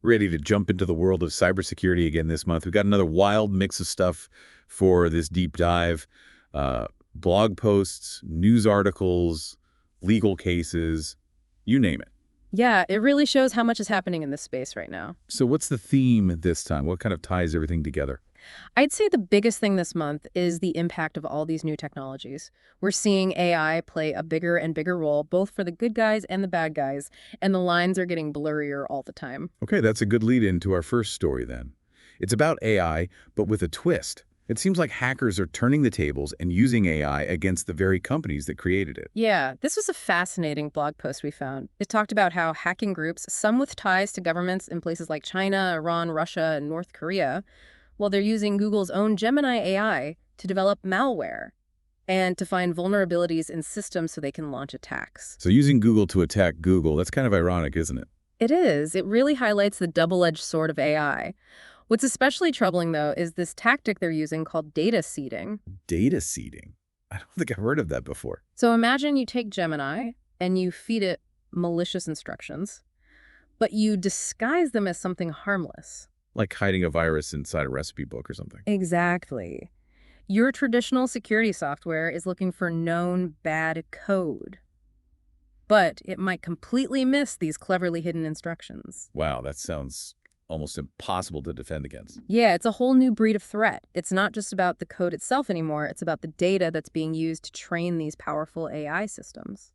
Ready to jump into the world of cybersecurity again this month. We've got another wild mix of stuff for this deep dive. Blog posts, news articles, legal cases, you name it. Yeah, it really shows how much is happening in this space right now. So what's the theme this time? What kind of ties everything together? I'd say the biggest thing this month is the impact of all these new technologies. We're seeing AI play a bigger and bigger role, both for the good guys and the bad guys, and the lines are getting blurrier all the time. Okay, that's a good lead into our first story then. It's about AI, but with a twist. It seems like hackers are turning the tables and using AI against the very companies that created it. Yeah, this was a fascinating blog post we found. It talked about how hacking groups, some with ties to governments in places like China, Iran, Russia, and North Korea, well, they're using Google's own Gemini AI to develop malware and to find vulnerabilities in systems so they can launch attacks. So using Google to attack Google, that's kind of ironic, isn't it? It is. It really highlights the double-edged sword of AI. What's especially troubling, though, is this tactic they're using called data seeding. Data seeding. I don't think I've heard of that before. So imagine you take Gemini and you feed it malicious instructions, but you disguise them as something harmless. Like hiding a virus inside a recipe book or something. Exactly. Your traditional security software is looking for known bad code, but it might completely miss these cleverly hidden instructions. Wow, that sounds almost impossible to defend against. Yeah, it's a whole new breed of threat. It's not just about the code itself anymore. It's about the data that's being used to train these powerful AI systems.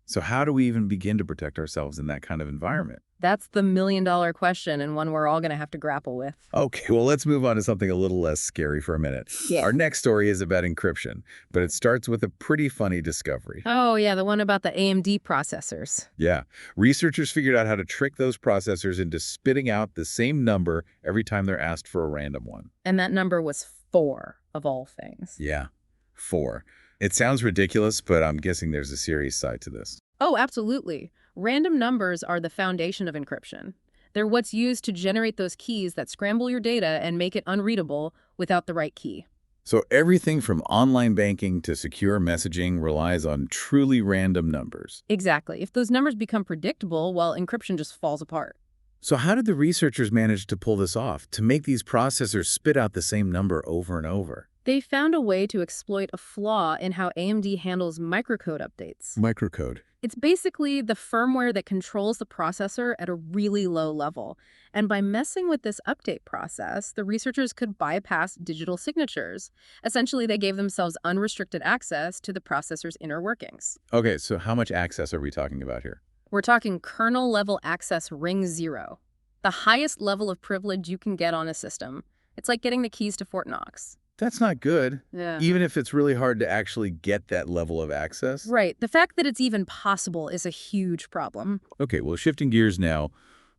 So how do we even begin to protect ourselves in that kind of environment? That's the million-dollar question, and one we're all going to have to grapple with. Okay, well, let's move on to something a little less scary for a minute. Yeah. Our next story is about encryption, but it starts with a pretty funny discovery. Oh, yeah, the one about the AMD processors. Yeah, researchers figured out how to trick those processors into spitting out the same number every time they're asked for a random one. And that number was 4, of all things. Yeah, 4. It sounds ridiculous, but I'm guessing there's a serious side to this. Oh, absolutely. Random numbers are the foundation of encryption. They're what's used to generate those keys that scramble your data and make it unreadable without the right key. So everything from online banking to secure messaging relies on truly random numbers. Exactly. If those numbers become predictable, well, encryption just falls apart. So how did the researchers manage to pull this off, to make these processors spit out the same number over and over? They found a way to exploit a flaw in how AMD handles microcode updates. Microcode. It's basically the firmware that controls the processor at a really low level. And by messing with this update process, the researchers could bypass digital signatures. Essentially, they gave themselves unrestricted access to the processor's inner workings. Okay, so how much access are we talking about here? We're talking kernel-level access ring 0, the highest level of privilege you can get on a system. It's like getting the keys to Fort Knox. That's not good. Yeah. Even if it's really hard to actually get that level of access. Right. The fact that it's even possible is a huge problem. Okay, well, shifting gears now,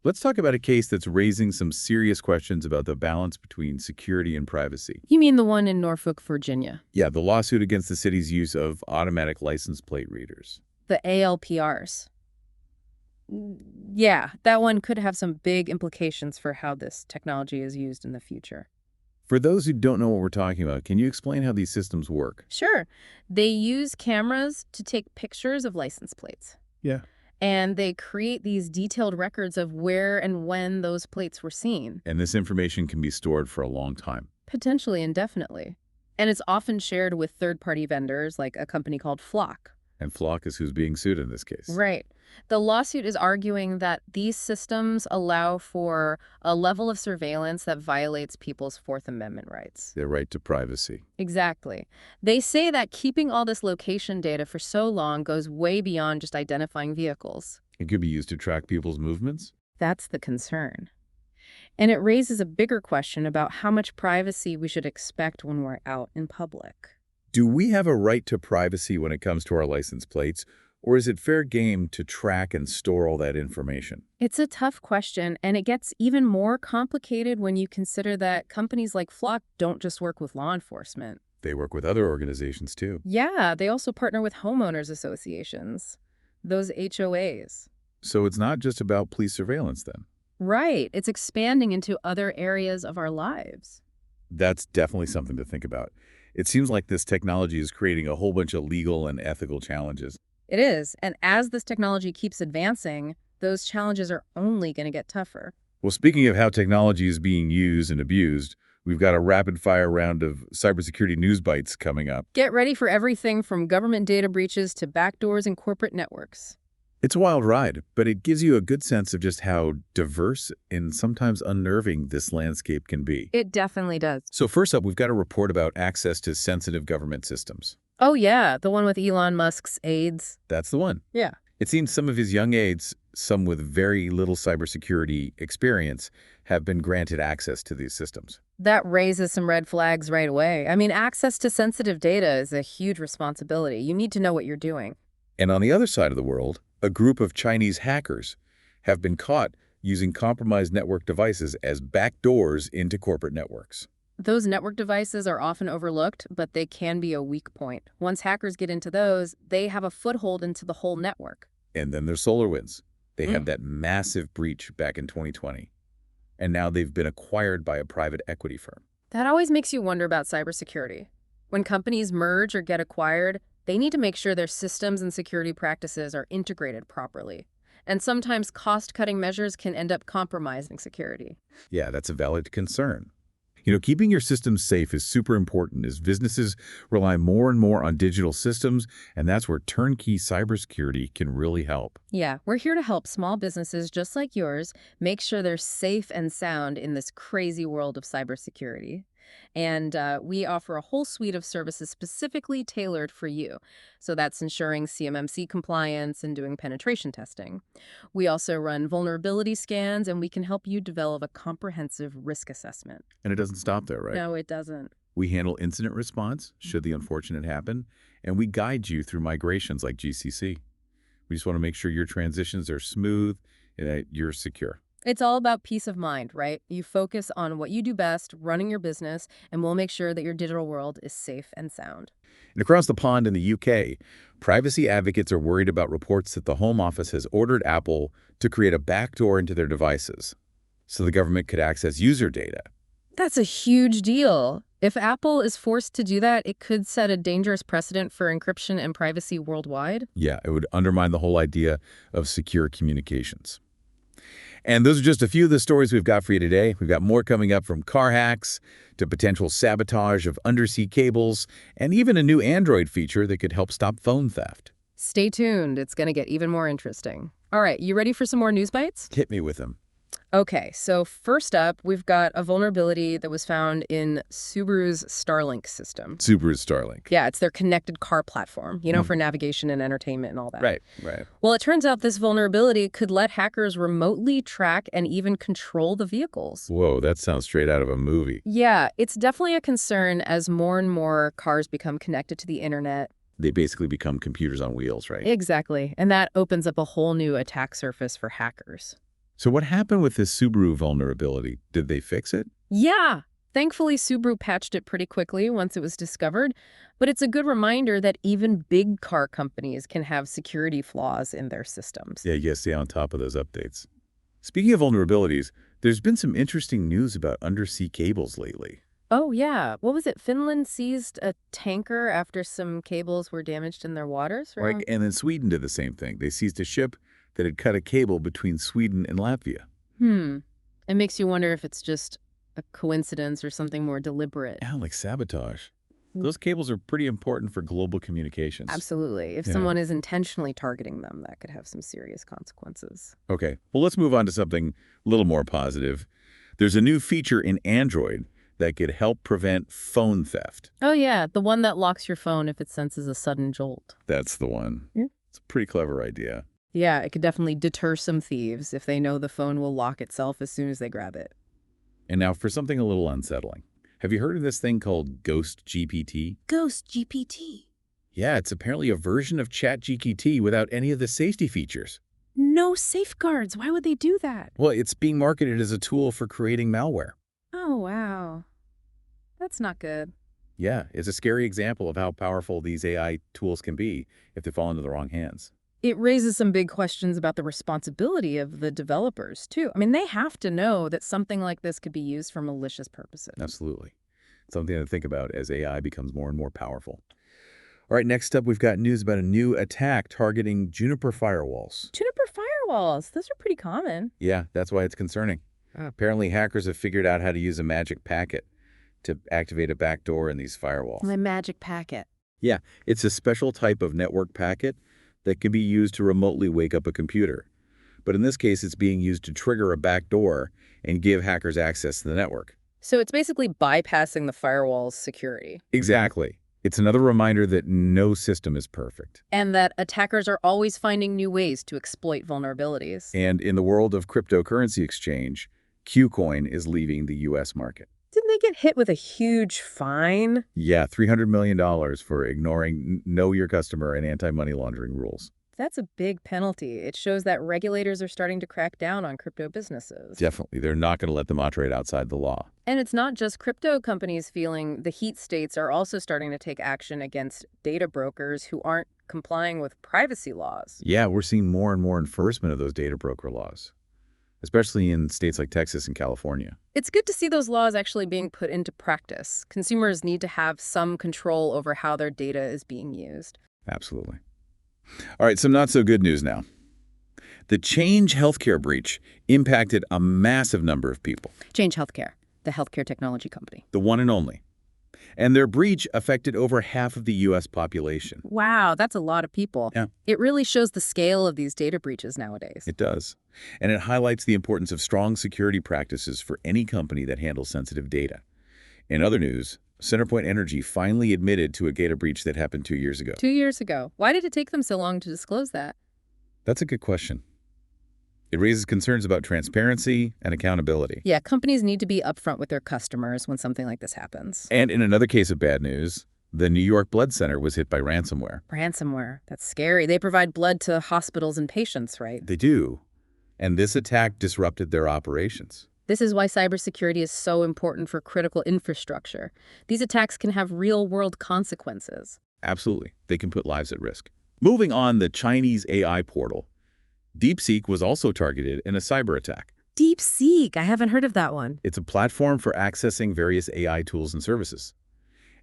let's talk about a case that's raising some serious questions about the balance between security and privacy. You mean the one in Norfolk, Virginia? Yeah, the lawsuit against the city's use of automatic license plate readers. The ALPRs. Yeah, that one could have some big implications for how this technology is used in the future. For those who don't know what we're talking about, can you explain how these systems work? Sure. They use cameras to take pictures of license plates. Yeah. And they create these detailed records of where and when those plates were seen. And this information can be stored for a long time. Potentially indefinitely. And it's often shared with third-party vendors like a company called Flock. And Flock is who's being sued in this case. Right. The lawsuit is arguing that these systems allow for a level of surveillance that violates people's Fourth Amendment rights. Their right to privacy. Exactly. They say that keeping all this location data for so long goes way beyond just identifying vehicles. It could be used to track people's movements. That's the concern. And it raises a bigger question about how much privacy we should expect when we're out in public. Do we have a right to privacy when it comes to our license plates, or is it fair game to track and store all that information? It's a tough question, and it gets even more complicated when you consider that companies like Flock don't just work with law enforcement. They work with other organizations, too. Yeah, they also partner with homeowners associations, those HOAs. So it's not just about police surveillance, then? Right. It's expanding into other areas of our lives. That's definitely something to think about. It seems like this technology is creating a whole bunch of legal and ethical challenges. It is. And as this technology keeps advancing, those challenges are only going to get tougher. Well, speaking of how technology is being used and abused, we've got a rapid-fire round of cybersecurity news bites coming up. Get ready for everything from government data breaches to backdoors and corporate networks. It's a wild ride, but it gives you a good sense of just how diverse and sometimes unnerving this landscape can be. It definitely does. So first up, we've got a report about access to sensitive government systems. Oh, yeah, the one with Elon Musk's aides. That's the one. Yeah. It seems some of his young aides, some with very little cybersecurity experience, have been granted access to these systems. That raises some red flags right away. I mean, access to sensitive data is a huge responsibility. You need to know what you're doing. And on the other side of the world, a group of Chinese hackers have been caught using compromised network devices as backdoors into corporate networks. Those network devices are often overlooked, but they can be a weak point. Once hackers get into those, they have a foothold into the whole network. And then there's SolarWinds. They had that massive breach back in 2020. And now they've been acquired by a private equity firm. That always makes you wonder about cybersecurity. When companies merge or get acquired, they need to make sure their systems and security practices are integrated properly. And sometimes cost-cutting measures can end up compromising security. Yeah, that's a valid concern. You know, keeping your systems safe is super important as businesses rely more and more on digital systems, and that's where turnkey cybersecurity can really help. Yeah, we're here to help small businesses just like yours make sure they're safe and sound in this crazy world of cybersecurity. And we offer a whole suite of services specifically tailored for you. So that's ensuring CMMC compliance and doing penetration testing. We also run vulnerability scans, and we can help you develop a comprehensive risk assessment. And it doesn't stop there, right? No, it doesn't. We handle incident response, should the unfortunate happen, and we guide you through migrations like GCC. We just want to make sure your transitions are smooth and that you're secure. It's all about peace of mind, right? You focus on what you do best, running your business, and we'll make sure that your digital world is safe and sound. And across the pond in the UK, privacy advocates are worried about reports that the Home Office has ordered Apple to create a backdoor into their devices so the government could access user data. That's a huge deal. If Apple is forced to do that, it could set a dangerous precedent for encryption and privacy worldwide. Yeah, it would undermine the whole idea of secure communications. And those are just a few of the stories we've got for you today. We've got more coming up, from car hacks to potential sabotage of undersea cables, and even a new Android feature that could help stop phone theft. Stay tuned. It's going to get even more interesting. All right, you ready for some more news bites? Hit me with them. Okay, so first up, we've got a vulnerability that was found in Subaru's Starlink system. Subaru's Starlink. Yeah, it's their connected car platform, for navigation and entertainment and all that. Right. Well, it turns out this vulnerability could let hackers remotely track and even control the vehicles. Whoa, that sounds straight out of a movie. Yeah, it's definitely a concern as more and more cars become connected to the internet. They basically become computers on wheels, right? Exactly, and that opens up a whole new attack surface for hackers. So what happened with this Subaru vulnerability? Did they fix it? Yeah. Thankfully, Subaru patched it pretty quickly once it was discovered, but it's a good reminder that even big car companies can have security flaws in their systems. Yeah, you gotta stay on top of those updates. Speaking of vulnerabilities, there's been some interesting news about undersea cables lately. Oh, yeah. What was it? Finland seized a tanker after some cables were damaged in their waters? Right, and then Sweden did the same thing. They seized a ship that had cut a cable between Sweden and Latvia. It makes you wonder if it's just a coincidence or something more deliberate. Yeah, like sabotage. Those cables are pretty important for global communications. Absolutely. If someone is intentionally targeting them, that could have some serious consequences. Okay, well, let's move on to something a little more positive. There's a new feature in Android that could help prevent phone theft. Oh, yeah. The one that locks your phone if it senses a sudden jolt. That's the one. Yeah. It's a pretty clever idea. Yeah, it could definitely deter some thieves if they know the phone will lock itself as soon as they grab it. And now for something a little unsettling. Have you heard of this thing called Ghost GPT? Ghost GPT? Yeah, it's apparently a version of ChatGPT without any of the safety features. No safeguards. Why would they do that? Well, it's being marketed as a tool for creating malware. Oh, wow. That's not good. Yeah, it's a scary example of how powerful these AI tools can be if they fall into the wrong hands. It raises some big questions about the responsibility of the developers, too. I mean, they have to know that something like this could be used for malicious purposes. Absolutely. Something to think about as AI becomes more and more powerful. All right, next up, we've got news about a new attack targeting Juniper firewalls. Juniper firewalls, those are pretty common. Yeah, that's why it's concerning. Apparently, hackers have figured out how to use a magic packet to activate a backdoor in these firewalls. My magic packet. Yeah, it's a special type of network packet that can be used to remotely wake up a computer. But in this case, it's being used to trigger a backdoor and give hackers access to the network. So it's basically bypassing the firewall's security. Exactly. It's another reminder that no system is perfect. And that attackers are always finding new ways to exploit vulnerabilities. And in the world of cryptocurrency exchange, Qcoin is leaving the U.S. market. Didn't they get hit with a huge fine? Yeah, $300 million for ignoring know your customer and anti-money laundering rules. That's a big penalty. It shows that regulators are starting to crack down on crypto businesses. Definitely. They're not going to let them operate outside the law. And it's not just crypto companies feeling the heat. States are also starting to take action against data brokers who aren't complying with privacy laws. Yeah, we're seeing more and more enforcement of those data broker laws, especially in states like Texas and California. It's good to see those laws actually being put into practice. Consumers need to have some control over how their data is being used. Absolutely. All right, some not-so-good news now. The Change Healthcare breach impacted a massive number of people. Change Healthcare, the healthcare technology company. The one and only. And their breach affected over half of the U.S. population. Wow, that's a lot of people. Yeah. It really shows the scale of these data breaches nowadays. It does. And it highlights the importance of strong security practices for any company that handles sensitive data. In other news, CenterPoint Energy finally admitted to a data breach that happened 2 years ago. 2 years ago. Why did it take them so long to disclose that? That's a good question. It raises concerns about transparency and accountability. Yeah, companies need to be upfront with their customers when something like this happens. And in another case of bad news, the New York Blood Center was hit by ransomware. Ransomware. That's scary. They provide blood to hospitals and patients, right? They do. And this attack disrupted their operations. This is why cybersecurity is so important for critical infrastructure. These attacks can have real-world consequences. Absolutely. They can put lives at risk. Moving on, the Chinese AI portal. DeepSeek was also targeted in a cyber attack. DeepSeek. I haven't heard of that one. It's a platform for accessing various AI tools and services.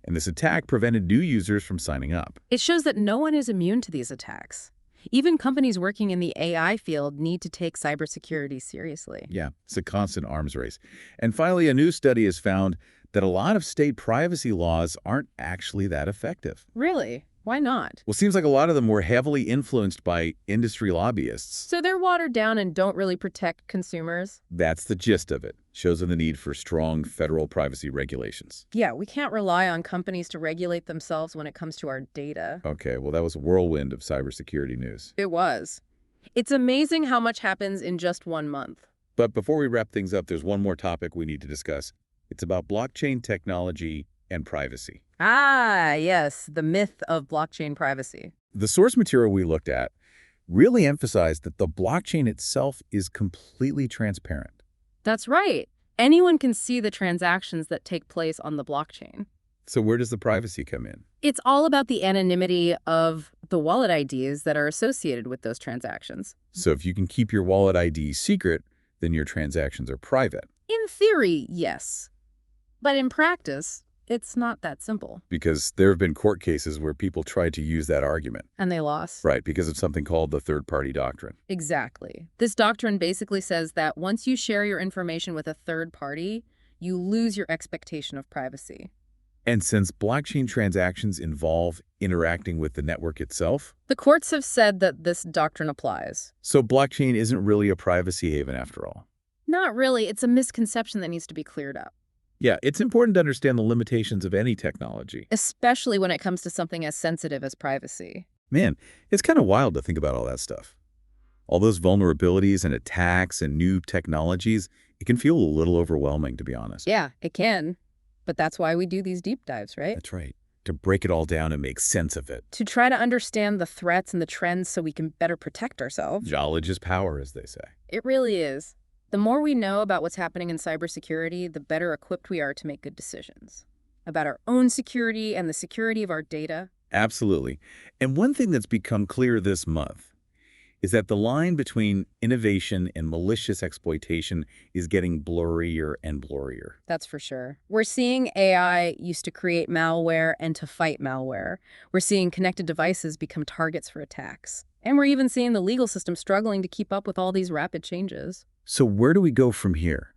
And this attack prevented new users from signing up. It shows that no one is immune to these attacks. Even companies working in the AI field need to take cybersecurity seriously. Yeah, it's a constant arms race. And finally, a new study has found that a lot of state privacy laws aren't actually that effective. Really? Why not? Well, it seems like a lot of them were heavily influenced by industry lobbyists. So they're watered down and don't really protect consumers? That's the gist of it. Shows in the need for strong federal privacy regulations. Yeah, we can't rely on companies to regulate themselves when it comes to our data. Okay, well, that was a whirlwind of cybersecurity news. It was. It's amazing how much happens in just 1 month. But before we wrap things up, there's one more topic we need to discuss. It's about blockchain technology and privacy. Ah, yes, the myth of blockchain privacy. The source material we looked at really emphasized that the blockchain itself is completely transparent. That's right. Anyone can see the transactions that take place on the blockchain. So where does the privacy come in? It's all about the anonymity of the wallet IDs that are associated with those transactions. So if you can keep your wallet ID secret, then your transactions are private. In theory, yes. But in practice, it's not that simple. Because there have been court cases where people tried to use that argument. And they lost. Right, because of something called the third-party doctrine. Exactly. This doctrine basically says that once you share your information with a third party, you lose your expectation of privacy. And since blockchain transactions involve interacting with the network itself, the courts have said that this doctrine applies. So blockchain isn't really a privacy haven after all. Not really. It's a misconception that needs to be cleared up. Yeah, it's important to understand the limitations of any technology. Especially when it comes to something as sensitive as privacy. Man, it's kind of wild to think about all that stuff. All those vulnerabilities and attacks and new technologies, it can feel a little overwhelming, to be honest. Yeah, it can. But that's why we do these deep dives, right? That's right. To break it all down and make sense of it. To try to understand the threats and the trends so we can better protect ourselves. Knowledge is power, as they say. It really is. The more we know about what's happening in cybersecurity, the better equipped we are to make good decisions about our own security and the security of our data. Absolutely. And one thing that's become clear this month is that the line between innovation and malicious exploitation is getting blurrier and blurrier. That's for sure. We're seeing AI used to create malware and to fight malware. We're seeing connected devices become targets for attacks. And we're even seeing the legal system struggling to keep up with all these rapid changes. So where do we go from here?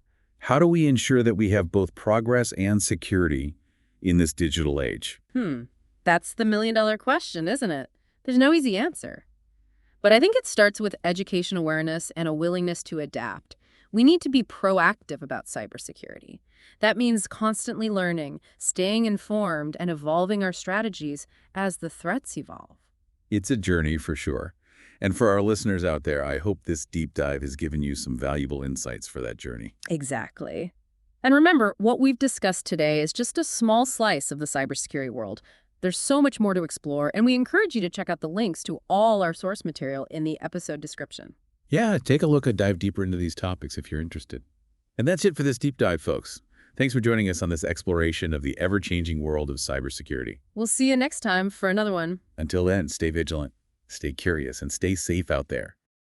How do we ensure that we have both progress and security in this digital age? That's the million-dollar question, isn't it? There's no easy answer. But I think it starts with education awareness and a willingness to adapt. We need to be proactive about cybersecurity. That means constantly learning, staying informed, and evolving our strategies as the threats evolve. It's a journey for sure. And for our listeners out there, I hope this deep dive has given you some valuable insights for that journey. Exactly. And remember, what we've discussed today is just a small slice of the cybersecurity world. There's so much more to explore, and we encourage you to check out the links to all our source material in the episode description. Yeah, take a look and dive deeper into these topics if you're interested. And that's it for this deep dive, folks. Thanks for joining us on this exploration of the ever-changing world of cybersecurity. We'll see you next time for another one. Until then, stay vigilant, stay curious, and stay safe out there.